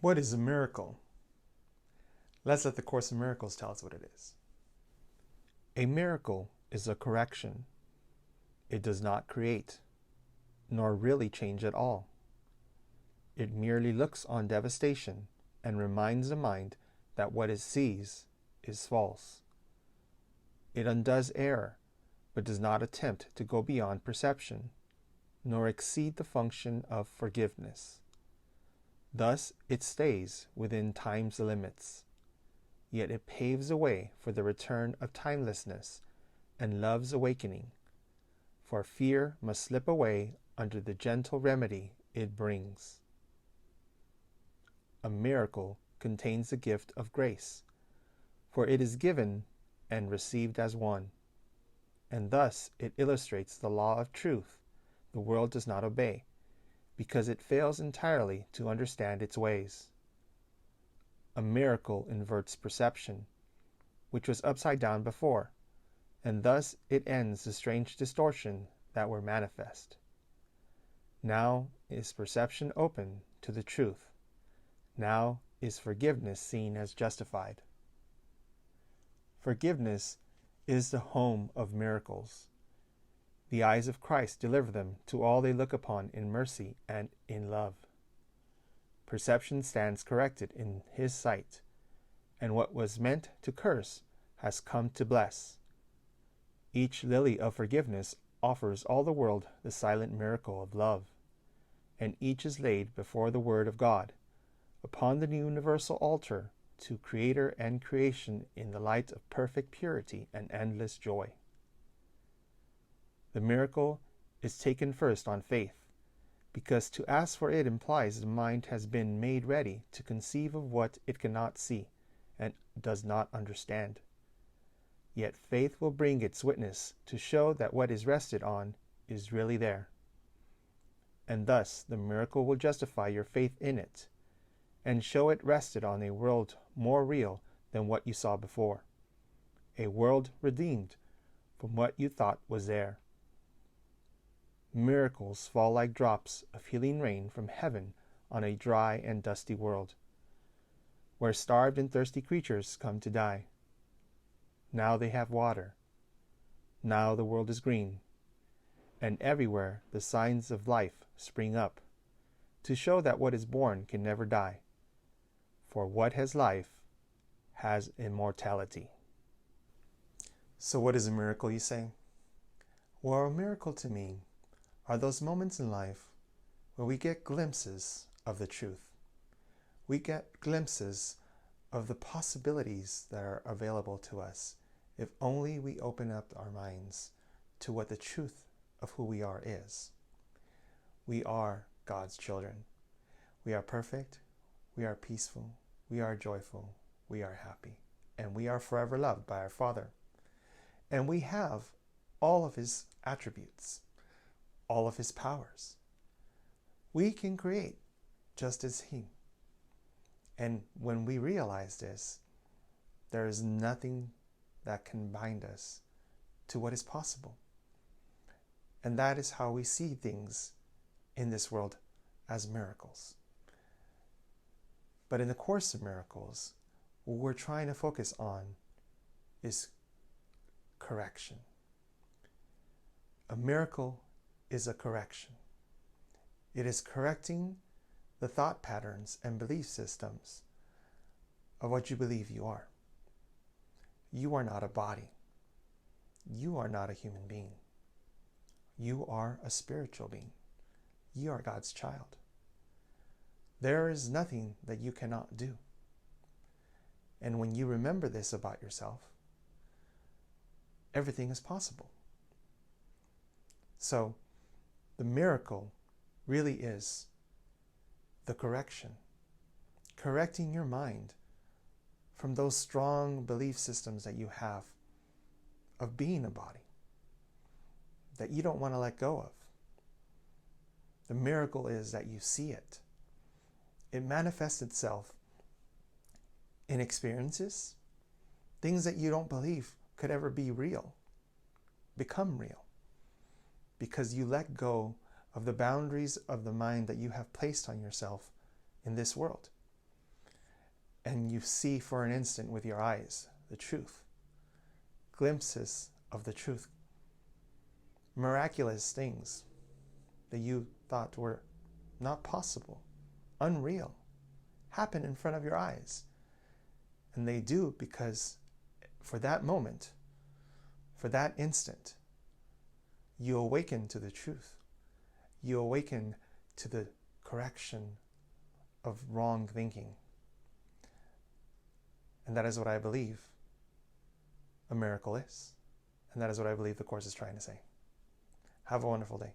What is a miracle? Let's let the Course in Miracles tell us what it is. A miracle is a correction. It does not create, nor really change at all. It merely looks on devastation and reminds the mind that what it sees is false. It undoes error, but does not attempt to go beyond perception, nor exceed the function of forgiveness. Thus it stays within time's limits, yet it paves the way for the return of timelessness and love's awakening, for fear must slip away under the gentle remedy it brings. A miracle contains the gift of grace, for it is given and received as one, and thus it illustrates the law of truth the world does not obey, because it fails entirely to understand its ways. A miracle inverts perception, which was upside down before, and thus it ends the strange distortion that were manifest. Now is perception open to the truth. Now is forgiveness seen as justified. Forgiveness is the home of miracles. The eyes of Christ deliver them to all they look upon in mercy and in love. Perception stands corrected in his sight, and what was meant to curse has come to bless. Each lily of forgiveness offers all the world the silent miracle of love, and each is laid before the Word of God, upon the universal altar to Creator and creation in the light of perfect purity and endless joy. The miracle is taken first on faith, because to ask for it implies the mind has been made ready to conceive of what it cannot see and does not understand. Yet faith will bring its witness to show that what is rested on is really there. And thus the miracle will justify your faith in it, and show it rested on a world more real than what you saw before, a world redeemed from what you thought was there. Miracles fall like drops of healing rain from heaven on a dry and dusty world, where starved and thirsty creatures come to die. Now they have water. Now the world is green, and everywhere the signs of life spring up, to show that what is born can never die, for what has life has immortality. So what is a miracle, you say? Well, a miracle to me are those moments in life where we get glimpses of the truth. We get glimpses of the possibilities that are available to us if only we open up our minds to what the truth of who we are is. We are God's children. We are perfect, we are peaceful, we are joyful, we are happy, and we are forever loved by our Father. And we have all of His attributes, all of His powers. We can create just as He. And when we realize this, there is nothing that can bind us to what is possible. And that is how we see things in this world as miracles. But in the Course of Miracles, what we're trying to focus on is correction. A miracle is a correction. It is correcting the thought patterns and belief systems of what you believe you are. You are not a body. You are not a human being. You are a spiritual being. You are God's child. There is nothing that you cannot do. And when you remember this about yourself, everything is possible. So, the miracle really is the correction. Correcting your mind from those strong belief systems that you have of being a body that you don't want to let go of. The miracle is that you see it. It manifests itself in experiences, things that you don't believe could ever be real, become real, because you let go of the boundaries of the mind that you have placed on yourself in this world. and you see for an instant with your eyes the truth, glimpses of the truth, miraculous things that you thought were not possible, unreal, happen in front of your eyes. And they do because for that moment, for that instant, you awaken to the truth. You awaken to the correction of wrong thinking. And that is what I believe a miracle is. And that is what I believe the Course is trying to say. Have a wonderful day.